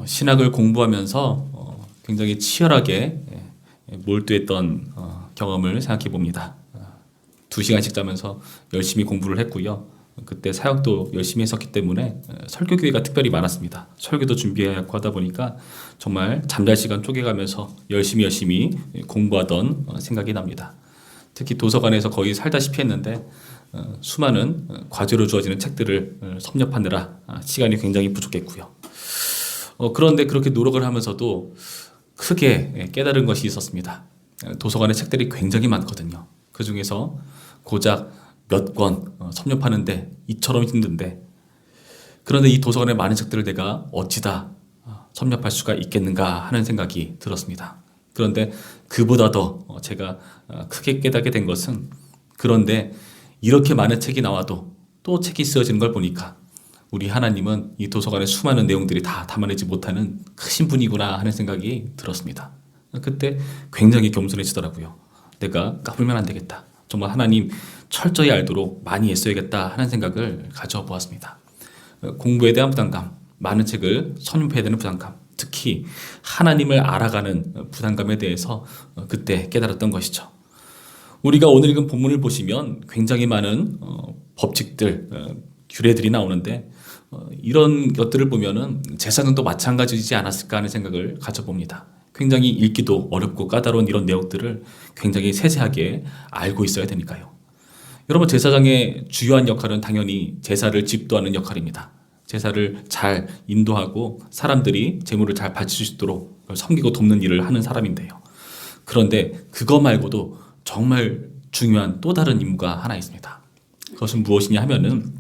신학을 공부하면서 굉장히 치열하게 몰두했던 경험을 생각해 봅니다. 2시간씩 자면서 열심히 공부를 했고요. 그때 사역도 열심히 했었기 때문에 설교 기회가 특별히 많았습니다. 설교도 준비하고 하다 보니까 정말 잠잘 시간 쪼개가면서 열심히 공부하던 생각이 납니다. 특히 도서관에서 거의 살다시피 했는데 수많은 과제로 주어지는 책들을 섭렵하느라 시간이 굉장히 부족했고요. 그런데 그렇게 노력을 하면서도 크게 깨달은 것이 있었습니다. 도서관에 책들이 굉장히 많거든요. 그 중에서 고작 몇 권 섭렵하는데 이처럼 힘든데, 그런데 이 도서관에 많은 책들을 내가 어찌다 섭렵할 수가 있겠는가 하는 생각이 들었습니다. 그런데 그보다 더 제가 크게 깨닫게 된 것은, 그런데 이렇게 많은 책이 나와도 또 책이 쓰여지는 걸 보니까 우리 하나님은 이 도서관의 수많은 내용들이 다 담아내지 못하는 크신 분이구나 하는 생각이 들었습니다. 그때 굉장히 겸손해지더라고요. 내가 까불면 안 되겠다. 정말 하나님 철저히 알도록 많이 애써야겠다 하는 생각을 가져보았습니다. 공부에 대한 부담감, 많은 책을 섭렵해야 되는 부담감, 특히 하나님을 알아가는 부담감에 대해서 그때 깨달았던 것이죠. 우리가 오늘 읽은 본문을 보시면 굉장히 많은 법칙들, 규례들이 나오는데 이런 것들을 보면은 제사장도 마찬가지이지 않았을까 하는 생각을 가져봅니다. 굉장히 읽기도 어렵고 까다로운 이런 내용들을 굉장히 세세하게 알고 있어야 되니까요. 여러분, 제사장의 주요한 역할은 당연히 제사를 집도하는 역할입니다. 제사를 잘 인도하고 사람들이 제물을 잘 바칠 수 있도록 섬기고 돕는 일을 하는 사람인데요. 그런데 그거 말고도 정말 중요한 또 다른 임무가 하나 있습니다. 그것은 무엇이냐 하면은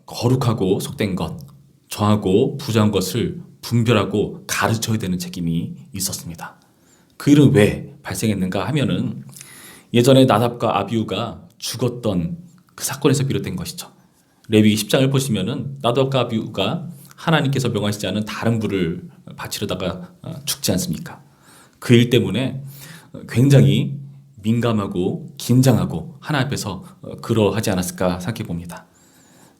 거룩하고 속된 것, 정하고 부정한 것을 분별하고 가르쳐야 되는 책임이 있었습니다. 그 일은 왜 발생했는가 하면은 예전에 나답과 아비후가 죽었던 그 사건에서 비롯된 것이죠. 레위기 10장을 보시면은 나답과 아비후가 하나님께서 명하시지 않은 다른 불을 바치려다가 죽지 않습니까? 그 일 때문에 굉장히 민감하고 긴장하고 하나님 앞에서 그러하지 않았을까 생각해 봅니다.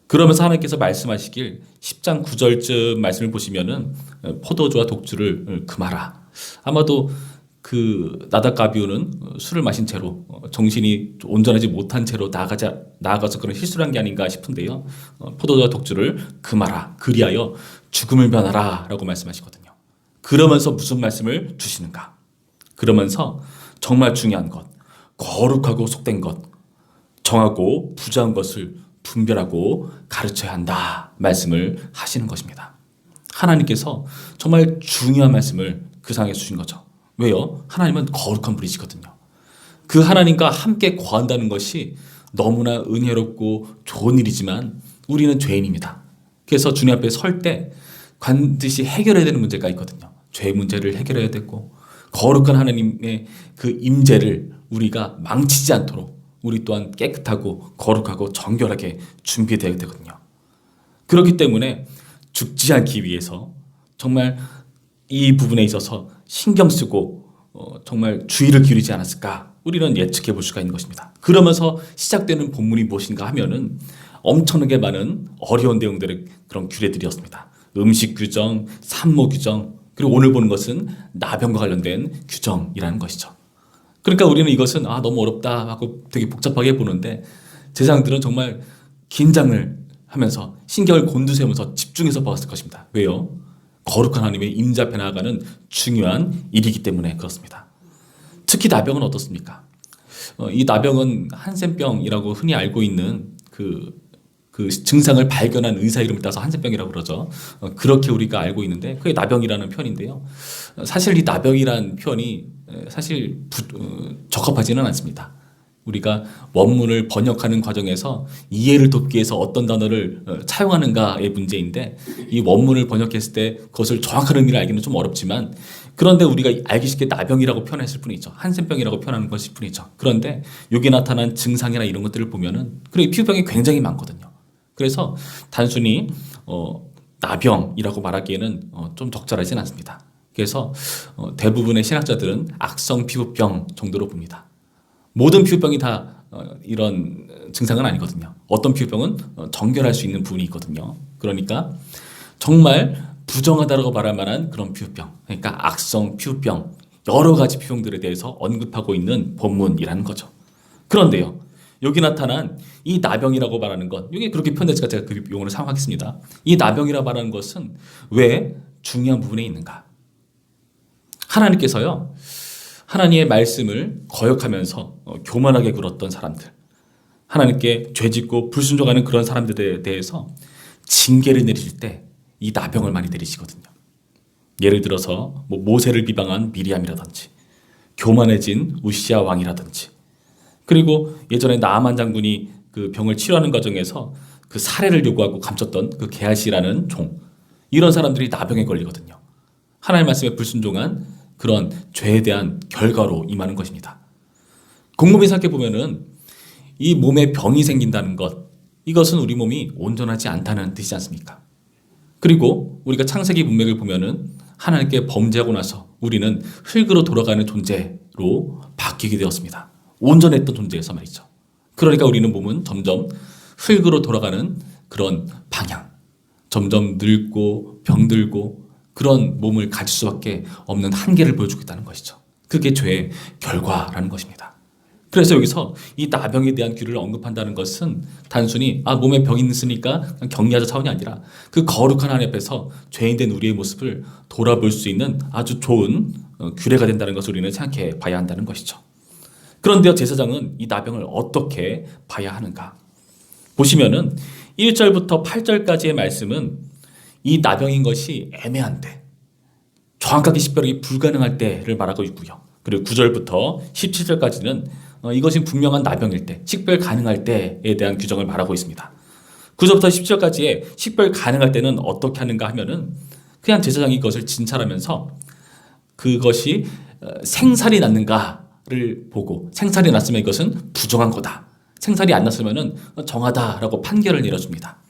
그러면서 하나님께서 말씀하시길 10장 9절쯤 말씀을 보시면은 포도주와 독주를 금하라. 아마도 그 나답과 아비후는 술을 마신 채로 정신이 온전하지 못한 채로 나아가서 그런 실수를 한 게 아닌가 싶은데요. 포도주와 독주를 금하라. 그리하여 죽음을 면하라 라고 말씀하시거든요. 그러면서 무슨 말씀을 주시는가? 그러면서 정말 중요한 것, 거룩하고 속된 것, 정하고 부정한 것을 분별하고 가르쳐야 한다 말씀을 하시는 것입니다. 하나님께서 정말 중요한 말씀을 그 상에 주신 거죠. 왜요? 하나님은 거룩한 분이시거든요. 그 하나님과 함께 거한다는 것이 너무나 은혜롭고 좋은 일이지만 우리는 죄인입니다. 그래서 주님 앞에 설 때 반드시 해결해야 되는 문제가 있거든요. 죄 문제를 해결해야 되고 거룩한 하나님의 그 임재를 우리가 망치지 않도록 우리 또한 깨끗하고 거룩하고 정결하게 준비되어야 되거든요. 그렇기 때문에 죽지 않기 위해서 정말 이 부분에 있어서 신경 쓰고 정말 주의를 기울이지 않았을까 우리는 예측해 볼 수가 있는 것입니다. 그러면서 시작되는 본문이 무엇인가 하면은 엄청나게 많은 어려운 내용들의 그런 규례들이었습니다. 음식 규정, 산모 규정, 그리고 오늘 보는 것은 나병과 관련된 규정이라는 것이죠. 그러니까 우리는 이것은 너무 어렵다 하고 되게 복잡하게 보는데 제사장들은 정말 긴장을 하면서 신경을 곤두세우면서 집중해서 보았을 것입니다. 왜요? 거룩한 하나님의 임재 앞에 나아가는 중요한 일이기 때문에 그렇습니다. 특히 나병은 어떻습니까? 이 나병은 한센병이라고 흔히 알고 있는 그 증상을 발견한 의사 이름을 따서 한센병이라고 그러죠. 그렇게 우리가 알고 있는데 그게 나병이라는 표현인데요. 사실 이 나병이라는 표현이 사실 적합하지는 않습니다. 우리가 원문을 번역하는 과정에서 이해를 돕기 위해서 어떤 단어를 차용하는가의 문제인데 이 원문을 번역했을 때 그것을 정확한 의미를 알기는 좀 어렵지만 그런데 우리가 알기 쉽게 나병이라고 표현했을 뿐이죠. 한센병이라고 표현하는 것일 뿐이죠. 그런데 여기 나타난 증상이나 이런 것들을 보면은 그리고 피부병이 굉장히 많거든요. 그래서 단순히 나병이라고 말하기에는 좀 적절하지는 않습니다. 그래서 대부분의 신학자들은 악성 피부병 정도로 봅니다. 모든 피부병이 다 이런 증상은 아니거든요. 어떤 피부병은 정결할 수 있는 부분이 있거든요. 그러니까 정말 부정하다라고 말할 만한 그런 피부병, 그러니까 악성 피부병, 여러 가지 피부병들에 대해서 언급하고 있는 본문이라는 거죠. 그런데요, 여기 나타난 이 나병이라고 말하는 것, 이게 그렇게 표현됐으니까 제가 그 용어를 사용하겠습니다. 이 나병이라고 말하는 것은 왜 중요한 부분에 있는가? 하나님께서요, 하나님의 말씀을 거역하면서 교만하게 굴었던 사람들, 하나님께 죄짓고 불순종하는 그런 사람들에 대해서 징계를 내리실 때 이 나병을 많이 내리시거든요. 예를 들어서 모세를 비방한 미리암이라든지, 교만해진 우시아 왕이라든지, 그리고 예전에 나아만 장군이 그 병을 치료하는 과정에서 그 사례를 요구하고 감췄던 그 게하시라는 종, 이런 사람들이 나병에 걸리거든요. 하나님 말씀에 불순종한 그런 죄에 대한 결과로 임하는 것입니다. 곰곰이 생각해 보면은 이 몸에 병이 생긴다는 것, 이것은 우리 몸이 온전하지 않다는 뜻이지 않습니까? 그리고 우리가 창세기 문맥을 보면은 하나님께 범죄하고 나서 우리는 흙으로 돌아가는 존재로 바뀌게 되었습니다. 온전했던 존재에서 말이죠. 그러니까 우리는 몸은 점점 흙으로 돌아가는 그런 방향, 점점 늙고 병들고 그런 몸을 가질 수밖에 없는 한계를 보여주고 있다는 것이죠. 그게 죄의 결과라는 것입니다. 그래서 여기서 이 나병에 대한 규를 언급한다는 것은 단순히 몸에 병이 있으니까 격리하자 차원이 아니라 그 거룩한 하나님 앞에서 죄인된 우리의 모습을 돌아볼 수 있는 아주 좋은 규례가 된다는 것을 우리는 생각해 봐야 한다는 것이죠. 그런데요, 제사장은 이 나병을 어떻게 봐야 하는가? 보시면은 1절부터 8절까지의 말씀은 이 나병인 것이 애매한 때, 정확하게 식별이 불가능할 때를 말하고 있고요. 그리고 9절부터 17절까지는 이것이 분명한 나병일 때, 식별 가능할 때에 대한 규정을 말하고 있습니다. 9절부터 10절까지의 식별 가능할 때는 어떻게 하는가 하면은 그냥 제사장이 이것을 진찰하면서 그것이 생살이 났는가를 보고, 생살이 났으면 이것은 부정한 거다, 생살이 안 났으면 정하다라고 판결을 내려줍니다.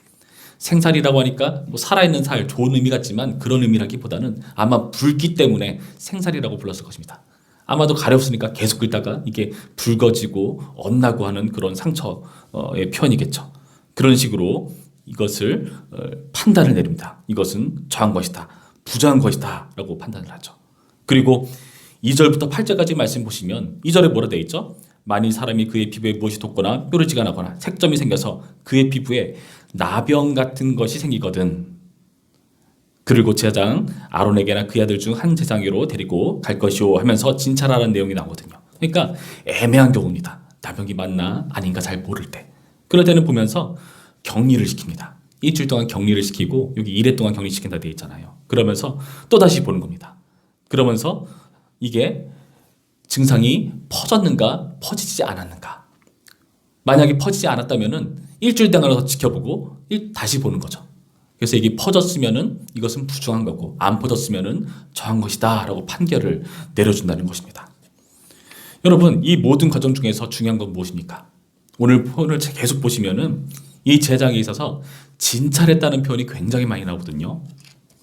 생살이라고 하니까 살아있는 살, 좋은 의미 같지만 그런 의미라기보다는 아마 붉기 때문에 생살이라고 불렀을 것입니다. 아마도 가렵으니까 계속 긁다가 이게 붉어지고 엇나고 하는 그런 상처의 표현이겠죠. 그런 식으로 이것을 판단을 내립니다. 이것은 정한 것이다, 부정한 것이다 라고 판단을 하죠. 그리고 2절부터 8절까지 말씀 보시면 2절에 뭐라 되어 있죠? 만일 사람이 그의 피부에 무엇이 돋거나 뾰루지가 나거나 색점이 생겨서 그의 피부에 나병 같은 것이 생기거든, 그리고 제사장 아론에게나 그의 아들 중 한 제사장으로 데리고 갈 것이오 하면서 진찰하라는 내용이 나오거든요. 그러니까 애매한 경우입니다. 나병이 맞나 아닌가 잘 모를 때. 그럴 때는 보면서 격리를 시킵니다. 일주일 동안 격리를 시키고 여기 1회 동안 격리시킨다 되어 있잖아요. 그러면서 또다시 보는 겁니다. 그러면서 이게 증상이 퍼졌는가 퍼지지 않았는가. 만약에 퍼지지 않았다면은 일주일 동안 지켜보고 다시 보는 거죠. 그래서 이게 퍼졌으면은 이것은 부정한 거고, 안 퍼졌으면은 정한 것이다 라고 판결을 내려준다는 것입니다. 여러분, 이 모든 과정 중에서 중요한 건 무엇입니까? 오늘 표현을 계속 보시면은 이 제사장에 있어서 진찰했다는 표현이 굉장히 많이 나오거든요.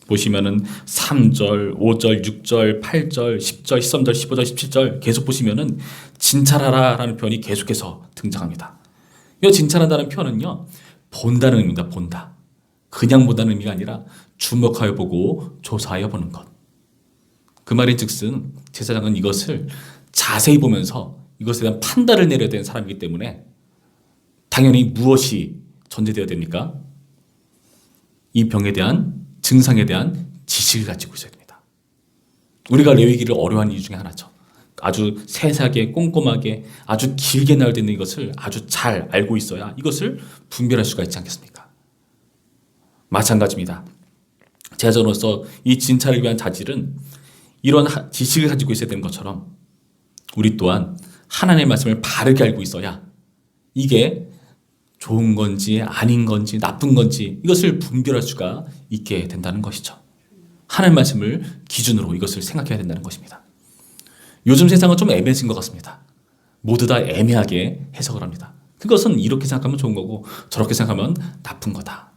보시면은 3절, 5절, 6절, 8절, 10절, 13절, 15절, 17절 계속 보시면은 진찰하라 라는 표현이 계속해서 등장합니다. 이 진찰한다는 표현은요, 본다는 의미입니다. 본다. 그냥 본다는 의미가 아니라 주목하여 보고 조사하여 보는 것. 그 말인 즉슨 제사장은 이것을 자세히 보면서 이것에 대한 판단을 내려야 되는 사람이기 때문에 당연히 무엇이 전제되어야 됩니까? 이 병에 대한 증상에 대한 지식을 가지고 있어야 됩니다. 우리가 레위기를 어려워하는 이유 중에 하나죠. 아주 세세하게 꼼꼼하게 아주 길게 나열되어 있는 이것을 아주 잘 알고 있어야 이것을 분별할 수가 있지 않겠습니까? 마찬가지입니다. 제자로서 이 진찰을 위한 자질은 이런 지식을 가지고 있어야 되는 것처럼 우리 또한 하나님의 말씀을 바르게 알고 있어야 이게 좋은 건지 아닌 건지 나쁜 건지 이것을 분별할 수가 있게 된다는 것이죠. 하나님의 말씀을 기준으로 이것을 생각해야 된다는 것입니다. 요즘 세상은 좀 애매해진 것 같습니다. 모두 다 애매하게 해석을 합니다. 그것은 이렇게 생각하면 좋은 거고 저렇게 생각하면 나쁜 거다.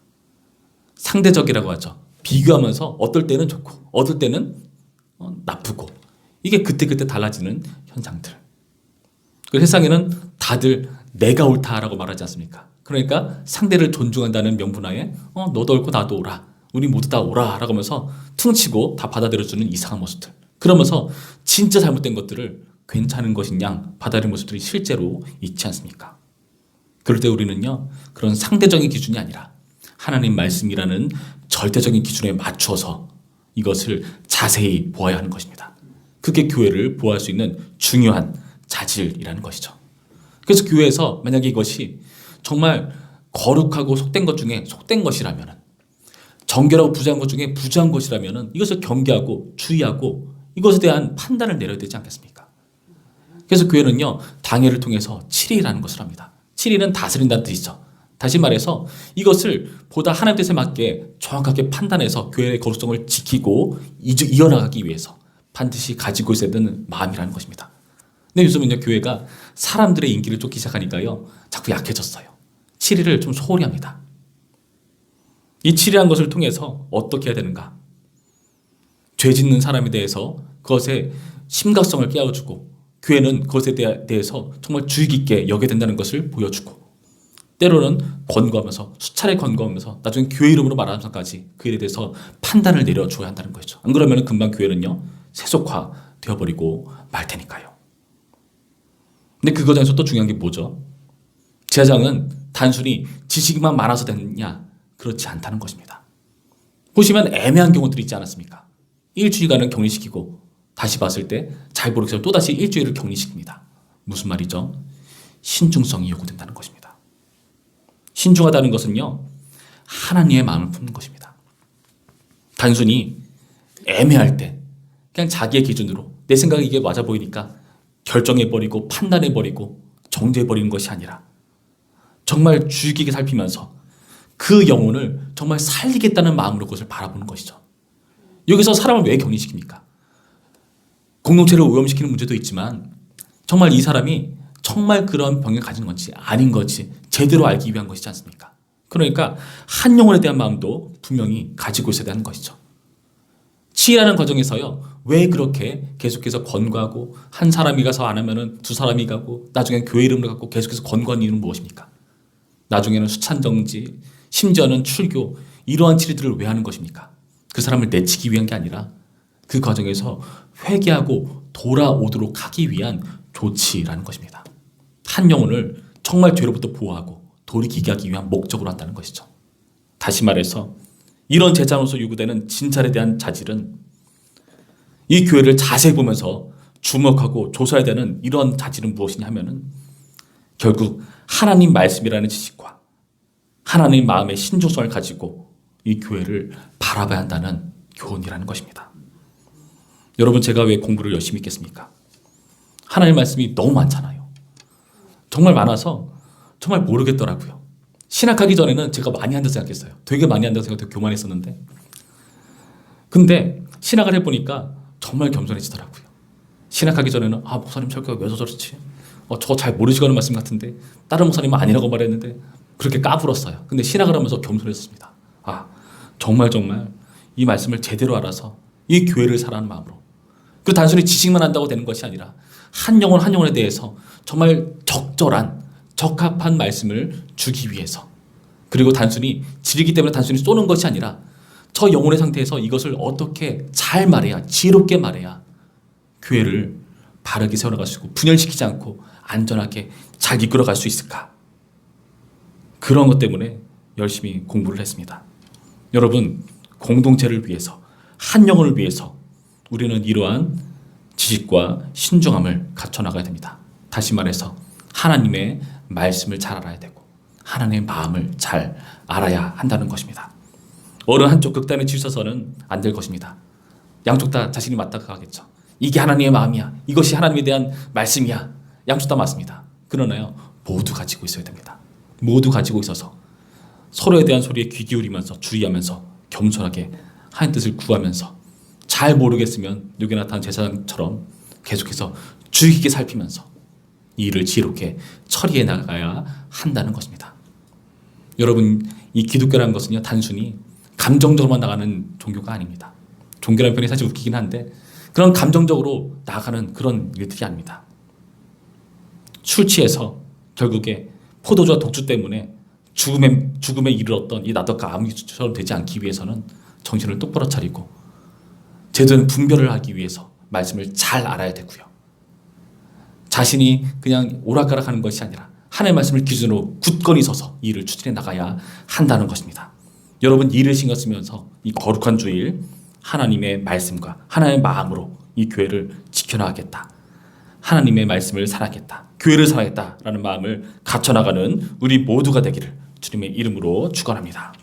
상대적이라고 하죠. 비교하면서 어떨 때는 좋고 어떨 때는 나쁘고, 이게 그때그때 달라지는 현상들. 그 세상에는 다들 내가 옳다라고 말하지 않습니까? 그러니까 상대를 존중한다는 명분하에 너도 옳고 나도 옳아, 우리 모두 다 오라 라고 하면서 퉁치고 다 받아들여주는 이상한 모습들. 그러면서 진짜 잘못된 것들을 괜찮은 것인 양 받아들이는 모습들이 실제로 있지 않습니까? 그럴 때 우리는요, 그런 상대적인 기준이 아니라 하나님 말씀이라는 절대적인 기준에 맞춰서 이것을 자세히 보아야 하는 것입니다. 그게 교회를 보호할 수 있는 중요한 자질이라는 것이죠. 그래서 교회에서 만약에 이것이 정말 거룩하고 속된 것 중에 속된 것이라면, 정결하고 부자한 것 중에 부자한 것이라면 이것을 경계하고 주의하고 이것에 대한 판단을 내려야 되지 않겠습니까? 그래서 교회는요, 당회를 통해서 7일이라는 것을 합니다. 7일은 다스린다는 뜻이죠. 다시 말해서 이것을 보다 하나님 뜻에 맞게 정확하게 판단해서 교회의 거룩성을 지키고 이어나가기 위해서 반드시 가지고 있어야 되는 마음이라는 것입니다. 근데 요즘은요, 교회가 사람들의 인기를 쫓기 시작하니까요, 자꾸 약해졌어요. 7일을 좀 소홀히 합니다. 이 7일이라는 것을 통해서 어떻게 해야 되는가? 죄 짓는 사람에 대해서 그것의 심각성을 깨워주고, 교회는 그것에 대해서 정말 주의 깊게 여겨야 된다는 것을 보여주고, 때로는 권고하면서, 수차례 권고하면서 나중에 교회 이름으로 말하면서까지 그 일에 대해서 판단을 내려줘야 한다는 거죠. 안 그러면 금방 교회는요, 세속화 되어버리고 말 테니까요. 근데 그 과정에서 또 중요한 게 뭐죠? 제사장은 단순히 지식만 많아서 됐냐? 그렇지 않다는 것입니다. 보시면 애매한 경우들이 있지 않았습니까? 일주일간은 격리시키고 다시 봤을 때 잘 모르겠어요. 또다시 일주일을 격리시킵니다. 무슨 말이죠? 신중성이 요구된다는 것입니다. 신중하다는 것은요, 하나님의 마음을 품는 것입니다. 단순히 애매할 때 그냥 자기의 기준으로 내 생각에 이게 맞아 보이니까 결정해버리고 판단해버리고 정죄해버리는 것이 아니라 정말 주의 깊게 살피면서 그 영혼을 정말 살리겠다는 마음으로 그것을 바라보는 것이죠. 여기서 사람을 왜 격리시킵니까? 공동체를 오염시키는 문제도 있지만 정말 이 사람이 정말 그런 병을 가진 건지 아닌 건지 제대로 알기 위한 것이지 않습니까? 그러니까 한 영혼에 대한 마음도 분명히 가지고 있어야 하는 것이죠. 치유하는 과정에서요, 왜 그렇게 계속해서 권고하고 한 사람이 가서 안 하면은 두 사람이 가고 나중엔 교회 이름을 갖고 계속해서 권고하는 이유는 무엇입니까? 나중에는 수찬정지, 심지어는 출교, 이러한 치리들을 왜 하는 것입니까? 그 사람을 내치기 위한 게 아니라 그 과정에서 회개하고 돌아오도록 하기 위한 조치라는 것입니다. 한 영혼을 정말 죄로부터 보호하고 돌이키게 하기 위한 목적으로 한다는 것이죠. 다시 말해서 이런 제자로서 요구되는 진찰에 대한 자질은 이 교회를 자세히 보면서 주목하고 조사해야 되는 이런 자질은 무엇이냐 하면은 결국 하나님 말씀이라는 지식과 하나님 마음의 신중성을 가지고 이 교회를 바라봐야 한다는 교훈이라는 것입니다. 여러분, 제가 왜 공부를 열심히 했겠습니까? 하나님 말씀이 너무 많잖아요. 정말 많아서 정말 모르겠더라고요. 신학하기 전에는 제가 많이 한다고 생각했어요. 되게 많이 한다고 생각해서 교만했었는데, 근데 신학을 해보니까 정말 겸손해지더라고요. 신학하기 전에는 목사님 설교가 왜 저렇지? 저거 잘 모르시는 말씀 같은데 다른 목사님은 아니라고 말했는데 그렇게 까불었어요. 근데 신학을 하면서 겸손했습니다. 정말 이 말씀을 제대로 알아서 이 교회를 사랑하는 마음으로, 그 단순히 지식만 한다고 되는 것이 아니라 한 영혼 한 영혼에 대해서 정말 적절한 적합한 말씀을 주기 위해서, 그리고 단순히 지르기 때문에 단순히 쏘는 것이 아니라 저 영혼의 상태에서 이것을 어떻게 잘 말해야, 지혜롭게 말해야 교회를 바르게 세워나갈 수 있고 분열시키지 않고 안전하게 잘 이끌어갈 수 있을까? 그런 것 때문에 열심히 공부를 했습니다. 여러분, 공동체를 위해서, 한 영혼을 위해서 우리는 이러한 지식과 신중함을 갖춰나가야 됩니다. 다시 말해서 하나님의 말씀을 잘 알아야 되고 하나님의 마음을 잘 알아야 한다는 것입니다. 어느 한쪽 극단에 치우쳐서는 안 될 것입니다. 양쪽 다 자신이 맞다고 하겠죠. 이게 하나님의 마음이야, 이것이 하나님에 대한 말씀이야. 양쪽 다 맞습니다. 그러나요, 모두 가지고 있어야 됩니다. 모두 가지고 있어서 서로에 대한 소리에 귀 기울이면서 주의하면서 겸손하게 하나님 뜻을 구하면서, 잘 모르겠으면 여기 나타난 제사장처럼 계속해서 주의 깊게 살피면서 이 일을 지혜롭게 처리해 나가야 한다는 것입니다. 여러분, 이 기독교라는 것은요, 단순히 감정적으로만 나가는 종교가 아닙니다. 종교라는 표현이 사실 웃기긴 한데 그런 감정적으로 나가는 그런 일들이 아닙니다. 술 취해서 결국에 포도주와 독주 때문에 죽음에 이르렀던 이 나덕과 아비우처럼 되지 않기 위해서는 정신을 똑바로 차리고 제대로 분별을 하기 위해서 말씀을 잘 알아야 되고요. 자신이 그냥 오락가락하는 것이 아니라 하나님의 말씀을 기준으로 굳건히 서서 이 일을 추진해 나가야 한다는 것입니다. 여러분, 이 일을 신경 쓰면서 이 거룩한 주일 하나님의 말씀과 하나님의 마음으로 이 교회를 지켜나가겠다, 하나님의 말씀을 사랑하겠다, 교회를 사랑하겠다라는 마음을 갖춰나가는 우리 모두가 되기를 주님의 이름으로 축원합니다.